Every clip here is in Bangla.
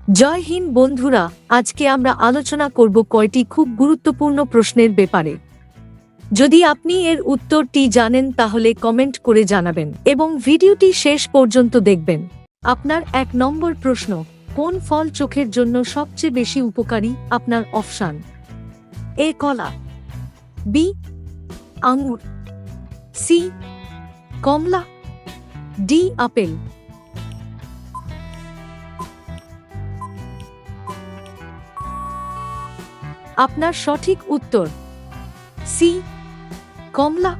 জয় হিন্দ বন্ধুরা, আজকে আমরা আলোচনা করব কয়টি খুব গুরুত্বপূর্ণ প্রশ্নের ব্যাপারে। যদি আপনি এর উত্তরটি জানেন তাহলে কমেন্ট করে জানাবেন এবং ভিডিওটি শেষ পর্যন্ত দেখবেন। আপনার 1 নম্বর প্রশ্ন, কোন ফল চোখের জন্য সবচেয়ে বেশি উপকারী? আপনার অপশন: এ কলা, বি আঙ্গুর, সি কমলা, ডি আপেল। আপনার সঠিক উত্তর সি কমলা।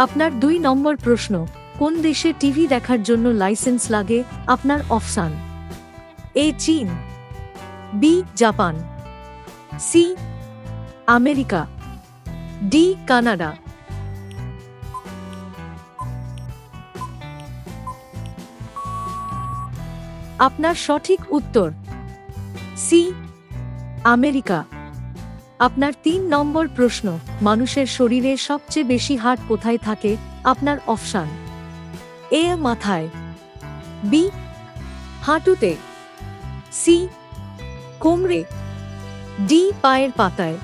আপনার 2 নম্বর প্রশ্ন, কোন দেশে টিভি দেখার জন্য লাইসেন্স লাগে? আপনার অপশন: এ চীন, B Japan, C America, D Canada. আপনার সঠিক উত্তর সি আমেরিকা। আপনার 3 নম্বর প্রশ্ন, মানুষের শরীরে সবচেয়ে বেশি হাড় কোথায় থাকে? আপনার অপশন: এ মাথায়, বি হাঁটুতে, সি কোমরে, ডি পায়ের পাতায়।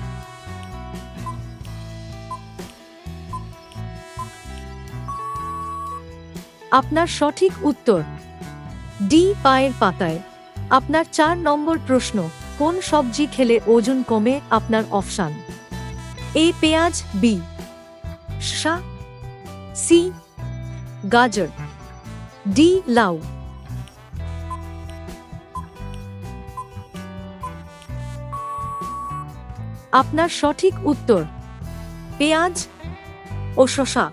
আপনার সঠিক উত্তর ডি পায়ের পাতায়। আপনার 4 নম্বর প্রশ্ন, কোন সবজি খেলে ওজন কমে? আপনার অপশন: এ পেঁয়াজ, বি শসা, সি গাজর, ডি লাউ। আপনার সঠিক উত্তর পেঁয়াজ ও শসা।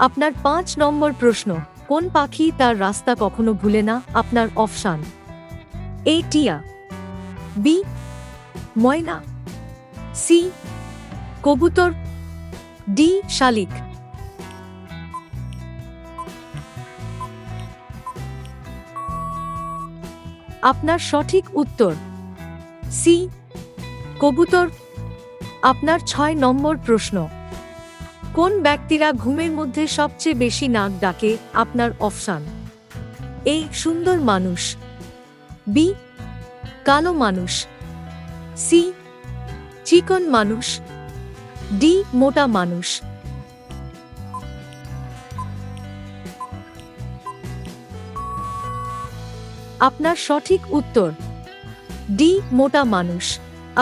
আপনার 5 নম্বর প্রশ্ন, কোন পাখি তার রাস্তা কখনো ভুলে না? আপনার অপশন: এ টিয়া, বি ময়না, সি কবুতর, ডি শালিক। আপনার সঠিক উত্তর সি কবুতর। আপনার 6 নম্বর প্রশ্ন, কোন ব্যক্তিরা ঘুমের মধ্যে সবচেয়ে বেশি নাক ডাকে? আপনার অপশন: এ সুন্দর মানুষ, বি কালো মানুষ, সি চিকন মানুষ, ডি মোটা মানুষ। আপনার সঠিক উত্তর ডি মোটা মানুষ।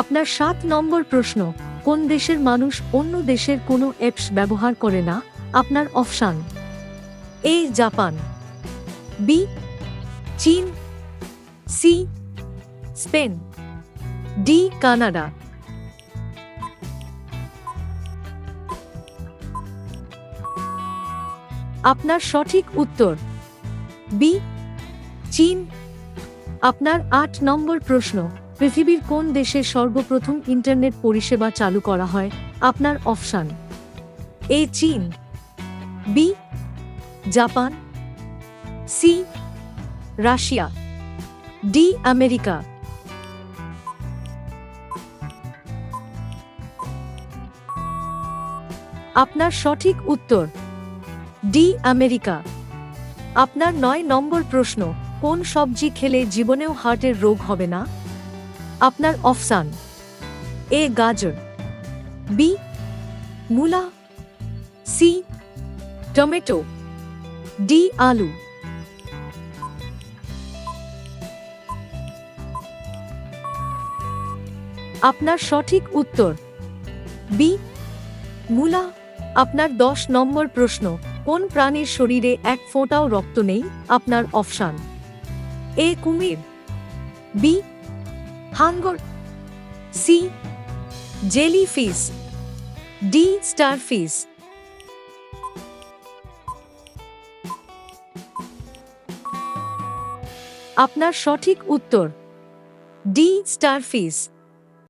আপনার 7 নম্বর প্রশ্ন, কোন দেশের মানুষ অন্য দেশের কোনো অ্যাপস ব্যবহার করে না? আপনার অপশন: এ জাপান, বি চীন, সি স্পেন, ডি কানাডা। আপনার সঠিক উত্তর বি চীন। আপনার 8 নম্বর প্রশ্ন, পৃথিবীর কোন দেশে সর্বপ্রথম ইন্টারনেট পরিষেবা চালু করা হয়? আপনার অপশন: এ চীন, B Japan, C Russia, D America. আপনার সঠিক উত্তর ডি আমেরিকা। আপনার 9 নম্বর প্রশ্ন, কোন সবজি খেলে জীবনেও হার্টের রোগ হবে না? আপনার অপশন: এ গাজর, বি মূলা, সি টমেটো, ডি আলু। আপনার সঠিক উত্তর বি মূলা। আপনার 10 নম্বর প্রশ্ন, কোন প্রাণীর শরীরে 1 ফোঁটাও রক্ত নেই? আপনার অপশন: এ কুমির, বি হাঙ্গর, সি জেলিফিশ, ডি স্টারফিশ। আপনার সঠিক উত্তর ডি স্টারফিশ।